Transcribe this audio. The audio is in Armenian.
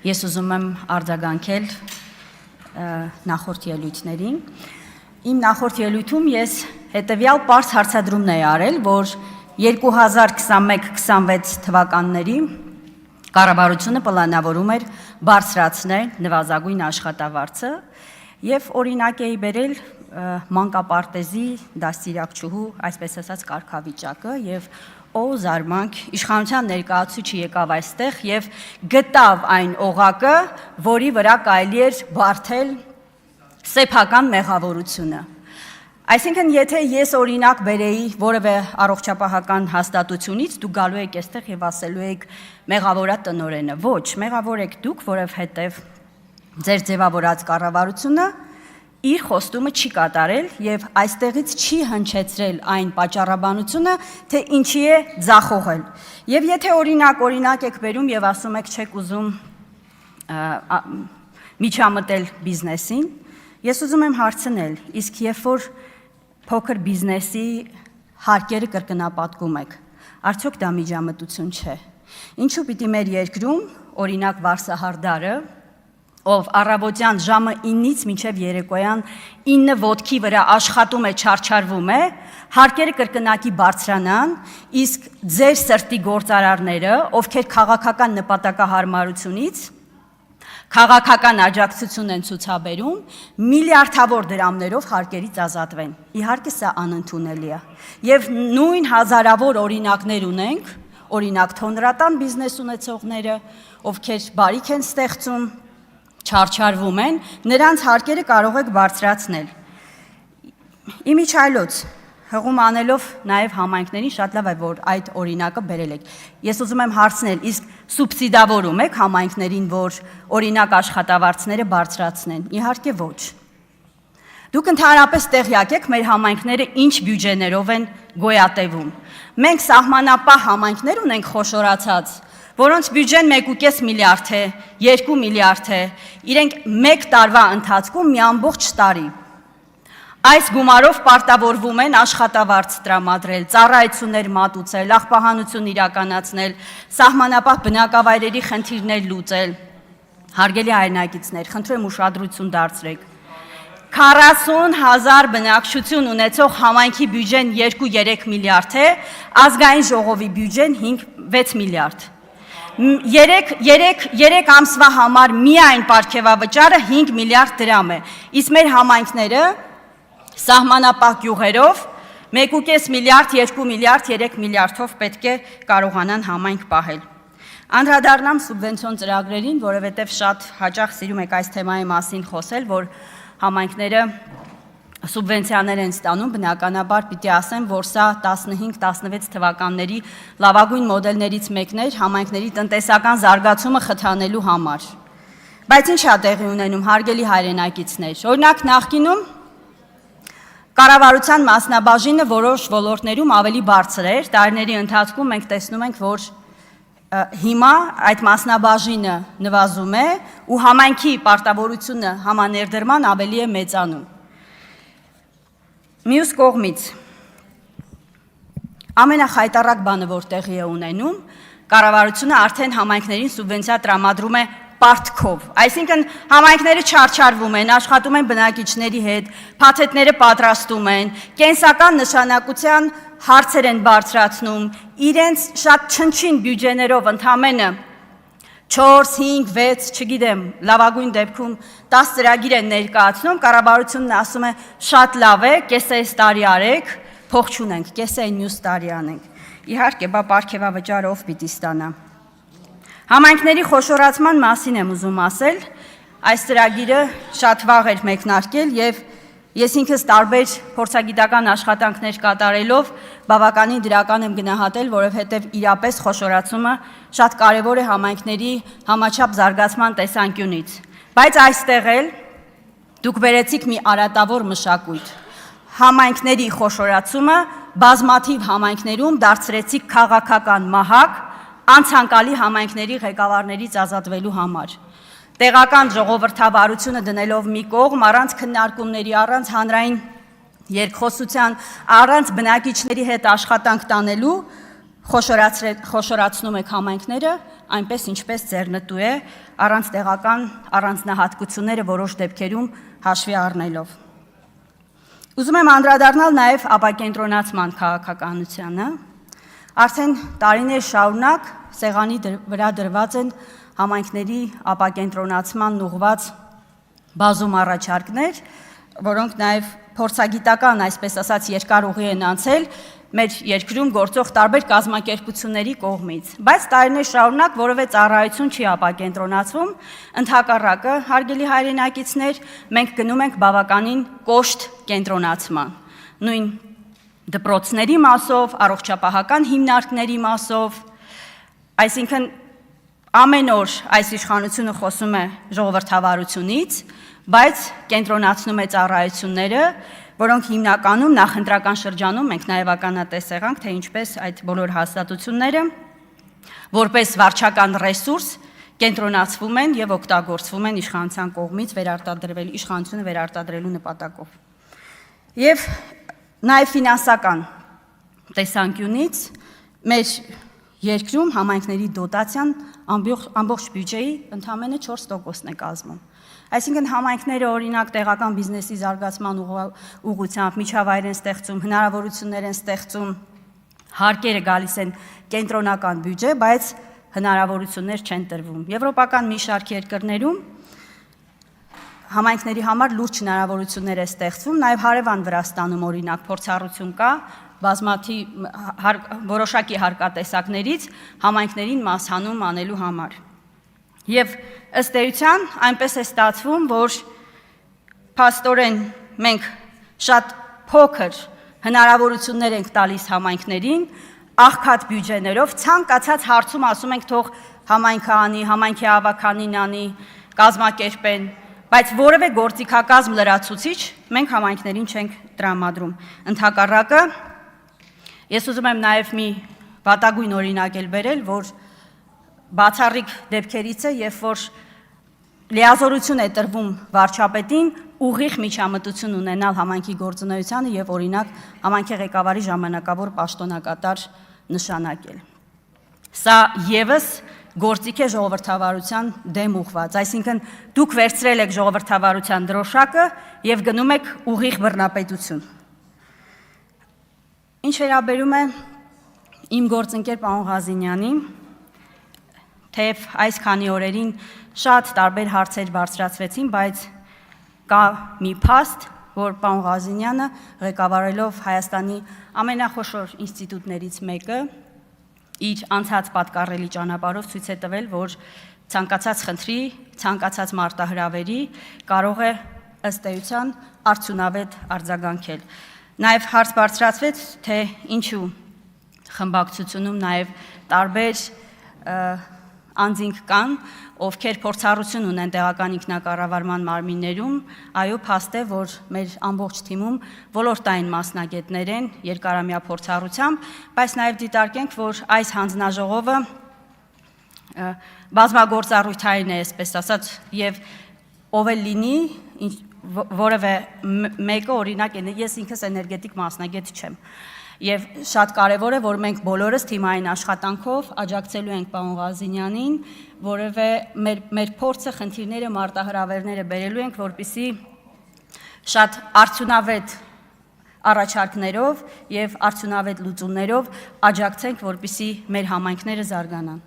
Ես ուզում եմ արձագանքել նախորդ ելույթներին։ Իմ նախորդ ելույթում ես հետևյալ պարզ հարցադրումն էի արել, որ 2021-26 թվականների կառավարությունը պլանավորում էր բարձրացնել նվազագույն աշխատավարձը եւ օրինակ էի բերել մանկապարտեզի դաստիարակչուհու, այսպես ասած, կարգավիճակը եւ զարմանք իշխանության ներկայացուցիչը եկավ այստեղ եւ գտավ այն օղակը, որի վրա կարելի էր բարթել սեփական մեղավորությունը։ Այսինքն, եթե ես օրինակ բերեի որևէ առողջապահական հաստատությունից, դուք գալու եք այստեղ եւ ասելու եք մեղավորա տնօրենը։ Ոչ, մեղավոր եք դուք, որովհետեւ ձեր ձևավորած կառավարությունը իր խոստումը չի կատարել եւ այստեղից չի հնչեցրել այն պատճառաբանությունը, թե ինչի է ձախողել։ Եվ եթե օրինակ եք բերում եւ ասում եք չեք ուզում միջամտել բիզնեսին, ես ուզում եմ հարցնել, իսկ երբ որ փոքր բիզնեսի հարկերը կրկնապատկում եք, արդյոք դա միջամտություն չէ։ Ինչու պիտի մեր երկրում օրինակ Վարսահարդարը, ով առավոտյան ժամը 9-ից մինչև երեկոյան 9 ոտքի վրա աշխատում է, չարչարվում է, հարկերը կրկնակի բարձրանան, իսկ ձեր սրտի գործարարները, ովքեր քաղաքական նպատակահարմարությունից քաղաքական աջակցություն են ցուցաբերում, միլիարդավոր դրամներով հարկերից ազատվեն։ Իհարկե սա անընդունելի է։ Եվ նույն հազարավոր օրինակներ ունենք, օրինակ թոնրատան բիզնես ունեցողները, ովքեր բարիք են ստեղծում, չարչարվում են, նրանց հարկերը կարող եք բարձրացնել։ Իմիջայլոց հղում անելով նաև համայնքներին շատ լավ է, որ այդ օրինակը բերել եք։ Ես ուզում եմ հարցնել, իսկ սուբսիդավորում եք համայնքներին, որ օրինակ աշխատավարձները բարձրացնեն։ Իհարկե ոչ։ Դուք ընդհանրապես տեղյակ եք մեր համայնքները ինչ բյուջեներով են գոյատևում։ Մենք սահմանապահ համայնքներ ունենք խոշորացած, որոնց բյուջեն 1.5 միլիարդ է, 2 միլիարդ է, իրենք մեկ տարվա ընթացքում մի ամբողջ տարի այս գումարով պարտավորվում են աշխատավարձ տրամադրել, ծառայություններ մատուցել, աղբահանություն իրականացնել, սահմանապահ բնակավայրերի խնդիրներ լուծել։ Հարգելի հայրենակիցներ, խնդրում եմ ուշադրություն դարձրեք։ 40,000 բնակչություն ունեցող համայնքի բյուջեն 2-3 միլիարդ է, ազգային ժողովի բյուջեն 5-6 միլիարդ։ 3 ամսվա համար միայն պարգևավճարը 5 միլիարդ դրամ է, իսկ մեր համայնքները սահմանապահ գյուղերով 1.5 միլիարդ, 2 միլիարդ, 3 միլիարդով պետք է կարողանան համայնք պահել։ Անդրադառնամ սուբվենցիոն ծրագրերին, որովհետև շատ հաճախ սիրում եք այս թեմայի մասին խոսել, որ համայնքները սուբվենցիաներ են ստանում, բնականաբար պիտի ասեմ, որ սա 15-16 թվականների լավագույն մոդելներից մեկն էր համայնքների տնտեսական զարգացումը խթանելու համար։ Բայց ինչ է տեղի ունենում, հարգելի հայրենակիցներ։ Օրինակ նախկինում կառավարության մասնաբաժինը որոշ ոլորտներում ավելի բարձր էր, տարիների ընթացքում մենք տեսնում ենք, որ հիմա այդ մասնաբաժինը նվազում է ու համայնքի պարտավորությունը համաներդրման ավելի է մեծանում։ Մյուս կողմից ամենախայտառակ բանը, որ տեղի է ունենում, կառավարությունը արդեն համայնքներին սուբվենցիա տրամադրում է պարտքով, այսինքն համայնքները չարչարվում են, աշխատում են բնակիչների հետ, փաթեթները պատրաստում են, կենսական նշանակության հարցեր են բարձրացնում, իրենց շատ չնչին բյուջեներով ընդամենը 4, 5, 6, չգիտեմ, լավագույն դեպքում 10 ծրագիր են ներկայացնում, կառավարությունն ասում է շատ լավ է, կեսը այս տարի արեք, փող չունենք, կեսը մյուս տարի անենք։ Իհարկե, բա պարգևավճարը ով պիտի ստանա։ Համայնքների խոշորացման մասին եմ ուզում ասել, այս ծրագիրը շատ վաղ էր մեկնարկել եւ ես ինքս տարբեր փորձագիտական աշխատանքներ կատարելով բավականին դրական եմ գնահատել, որովհետև իրապես խոշորացումը շատ կարևոր է համայնքների համաչափ զարգացման տեսանկյունից։ Բայց այստեղ էլ դուք վերեցիք մի արատավոր մշակույթ։ Համայնքների խոշորացումը բազմաթիվ համայնքներում դարձրեցիք քաղաքական մահակ, անցանկալի համայնքների ղեկավարներից ազատվելու համար։ Տեղական ժողովրդավարությունը դնելով մի կողմ, առանց քննարկումների, առանց հանրային երկխոսության, առանց բնակիչների հետ աշխատանք տանելու խոշորացնում եք համայնքները, այնպես ինչպես ձեռնտու է, առանց տեղական առանձնահատկությունները որոշ դեպքերում հաշվի առնելով։ Ուզում եմ անդրադառնալ նաև ապակենտրոնացման քաղաքականությանը։ Արդեն տարիներ շարունակ սեղանի վրա դրված են համայնքների ապակենտրոնացման ուղղված բազում առաջարկներ, որոնք նաև փորձագիտական, այսպես ասած, երկար ուղի են անցել մեր երկրում գործող տարբեր կազմակերպությունների կողմից, բայց տարիներ շարունակ որևէ ծառայություն չի ապակենտրոնացվում, ընդհակառակը, հարգելի հայրենակիցներ, մենք գնում ենք բավականին կոշտ կենտրոնացման, նույն դպրոցների մասով, առողջապահական հիմնարկների մասով, այսինքն ամեն օր այս իշխանությունը խոսում է ժողովրդավարությունից, բայց կենտրոնացնում է ծառայությունները, որոնք հիմնականում նախընտրական շրջանում մենք նաև ականատես եղանք, թե ինչպես այդ բոլոր հաստատությունները որպես վարչական ռեսուրս կենտրոնացվում են եւ օգտագործվում են իշխանության կողմից իշխանությունը վերարտադրելու նպատակով։ Եվ նաև ֆինանսական տեսանկյունից մեր երկրում համայնքների դոտացիան ամբողջ բյուջեի ընդամենը 4%-ն է կազմում։ Այսինքն համայնքները օրինակ տեղական բիզնեսի զարգացման ուղղությամբ միջավայր են ստեղծում, հնարավորություններ են ստեղծում, հարկերը գալիս են կենտրոնական բյուջե, բայց հնարավորություններ չեն տրվում։ Եվրոպական մի շարք երկրներում համայնքների համար լուրջ հնարավորություններ է ստեղծվում, նաև հարևան Վրաստանում օրինակ փորձառություն կա որոշակի հարկատեսակներից համայնքներին մասհանում անելու համար։ Եվ ըստ էության այնպես է ստացվում, որ փաստորեն մենք շատ փոքր հնարավորություններ ենք տալիս համայնքներին, աղքատ բյուջեներով, ցանկացած հարցում ասում ենք թող համայնքը անի, համայնքի ավականին անի, կազմակերպեն, բայց որևէ գործիքակազմ լրացուցիչ մենք համայնքներին չենք տրամադրում։ Ընդհակառակը, ես ուզում եմ նաև մի վատագույն օրինակ էլ բերել, որ բացառիկ դեպքերից է, երբ որ լիազորություն է տրվում վարչապետին ուղիղ միջամտություն ունենալ համայնքի գործունեությանը եւ օրինակ համայնքի ղեկավարի ժամանակավոր պաշտոնակատար նշանակել։ Սա եւս գործիք է ժողովրդավարության դեմ ուղղված, այսինքն դուք վերցրել եք ժողովրդավարության դրոշակը եւ գնում եք ուղիղ բռնապետություն։ Ինչ վերաբերում է իմ գործընկեր պարոն Ղազինյանին, թեև այս քանի օրերին շատ տարբեր հարցեր բարձրացվեցին, բայց կա մի փաստ, որ պարոն Ղազինյանը ղեկավարելով Հայաստանի ամենախոշոր ինստիտուտներից մեկը իր անցած պատկառելի ճանապարհով ցույց է տվել, որ ցանկացած խնդրի, ցանկացած մարտահրավերի կարող է ըստ էության արդյունավետ արձագանքել։ Նաև հարց բարձրացվեց, թե ինչու խմբակցությունում նաև տարբեր անձինք կան, ովքեր փորձառություն ունեն տեղական ինքնակառավարման մարմիններում, այո, փաստ է, որ մեր ամբողջ թիմում ոլորտային մասնագետներ են երկարամյա փորձառությամբ, բայց նաև դիտարկենք, որ այս հանձնաժողովը բազմագործառույթային է, այսպես ասած, եւ ով էլ լինի, որևէ մեկը օրինակ ես ինքս էներգետիկ մասնագետ չեմ։ Եվ շատ կարևոր է, որ մենք բոլորս թիմային աշխատանքով աջակցելու ենք պարոն Ղազինյանին, որևէ մեր փորձը, խնդիրները, մարտահրավերները բերելու ենք, որպեսզի շատ արդյունավետ առաջարկներով եւ արդյունավետ լուծումներով աջակցենք, որպեսզի մեր համայնքները զարգանան։